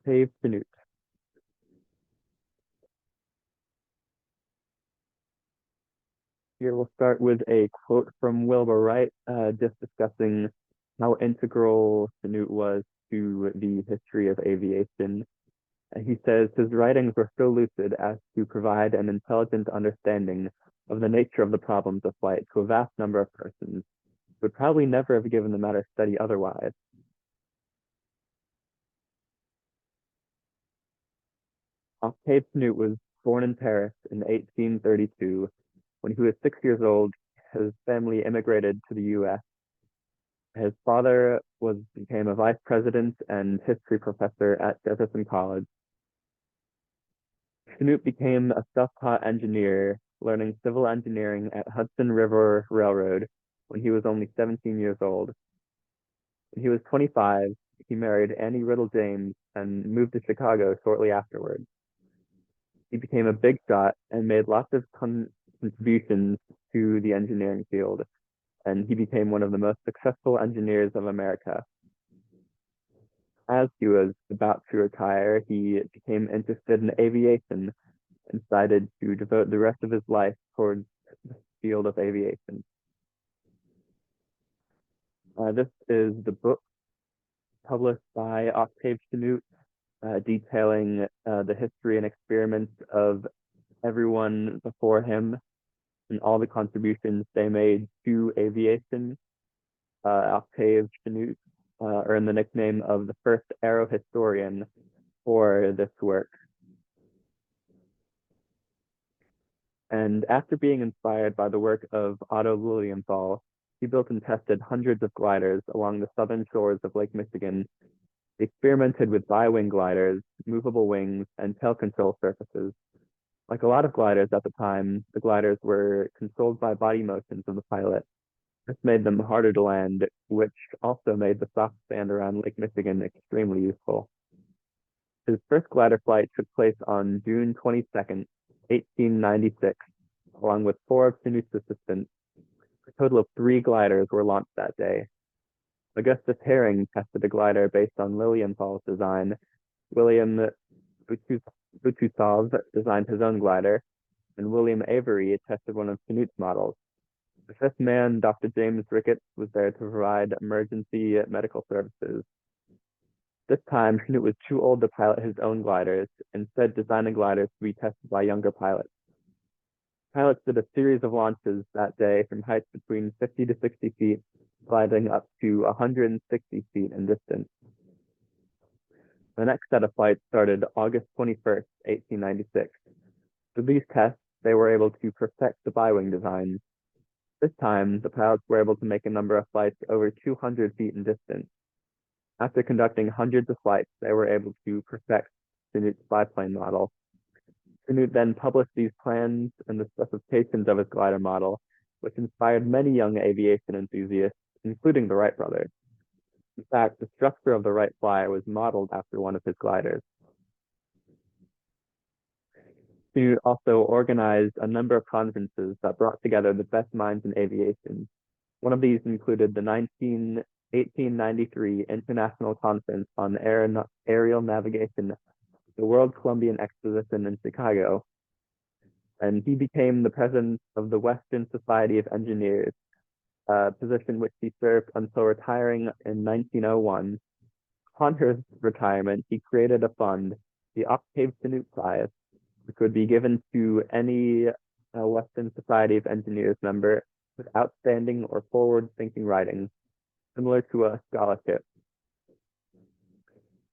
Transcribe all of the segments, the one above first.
Octave Chanute. Here we'll start with a quote from Wilbur Wright, just discussing how integral Chanute was to the history of aviation. He says his writings were so lucid as to provide an intelligent understanding of the nature of the problems of flight to a vast number of persons who would probably never have given the matter study otherwise. Octave Chanute was born in Paris in 1832. When he was 6 years old, his family immigrated to the U.S. His father became a vice president and history professor at Jefferson College. Chanute became a self-taught engineer, learning civil engineering at Hudson River Railroad when he was only 17 years old. When he was 25, he married Annie Riddle James and moved to Chicago shortly afterwards. He became a big shot and made lots of contributions to the engineering field, and he became one of the most successful engineers of America. As he was about to retire, he became interested in aviation and decided to devote the rest of his life towards the field of aviation. This is the book published by Octave Chanute, detailing the history and experiments of everyone before him and all the contributions they made to aviation. Octave Chanute earned the nickname of the first AERO historian for this work. And after being inspired by the work of Otto Lilienthal, he built and tested hundreds of gliders along the southern shores of Lake Michigan. He experimented with bi-wing gliders, movable wings, and tail control surfaces. Like a lot of gliders at the time, the gliders were controlled by body motions of the pilot. This made them harder to land, which also made the soft sand around Lake Michigan extremely useful. His first glider flight took place on June 22nd, 1896, along with four of Chanute's assistants. A total of 3 gliders were launched that day. Augustus Herring tested a glider based on Lilienthal's design. William Butusov designed his own glider, and William Avery tested one of Chanute's models. The fifth man, Dr. James Ricketts, was there to provide emergency medical services. This time, Chanute was too old to pilot his own gliders, instead designing gliders to be tested by younger pilots. Pilots did a series of launches that day from heights between 50 to 60 feet, gliding up to 160 feet in distance. The next set of flights started August 21st, 1896. Through these tests, they were able to perfect the bi-wing design. This time, the pilots were able to make a number of flights over 200 feet in distance. After conducting hundreds of flights, they were able to perfect Chanute's biplane model. Chanute then published these plans and the specifications of his glider model, which inspired many young aviation enthusiasts, including the Wright brothers. In fact, the structure of the Wright Flyer was modeled after one of his gliders. Chanute also organized a number of conferences that brought together the best minds in aviation. One of these included the 1893 International Conference on Aerial Navigation, the World Columbian Exposition in Chicago, and he became the president of the Western Society of Engineers, a position which he served until retiring in 1901. Upon his retirement, he created a fund, the Octave Chanute Prize, which would be given to any Western Society of Engineers member with outstanding or forward-thinking writings, similar to a scholarship.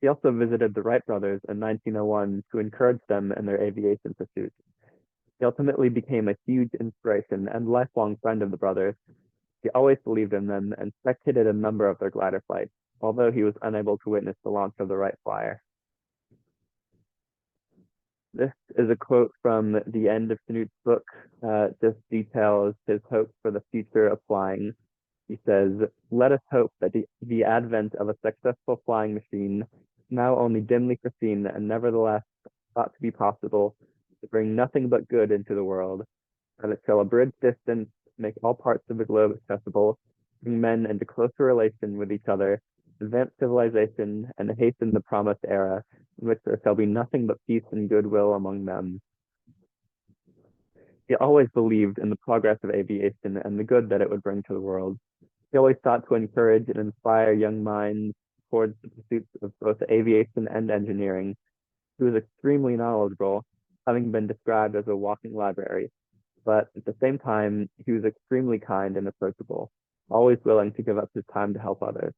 He also visited the Wright brothers in 1901 to encourage them in their aviation pursuits. He ultimately became a huge inspiration and lifelong friend of the brothers. He always believed in them and spectated a number of their glider flights, although he was unable to witness the launch of the Wright Flyer. This is a quote from the end of Chanute's book. This details his hopes for the future of flying. He says, "Let us hope that the advent of a successful flying machine, now only dimly foreseen and nevertheless thought to be possible, to bring nothing but good into the world, that it shall abridge distance, make all parts of the globe accessible, bring men into closer relation with each other, advance civilization, and hasten the promised era, in which there shall be nothing but peace and goodwill among them. He always believed in the progress of aviation and the good that it would bring to the world. He always sought to encourage and inspire young minds towards the pursuits of both aviation and engineering. He was extremely knowledgeable, having been described as a walking library, but at the same time, he was extremely kind and approachable, always willing to give up his time to help others.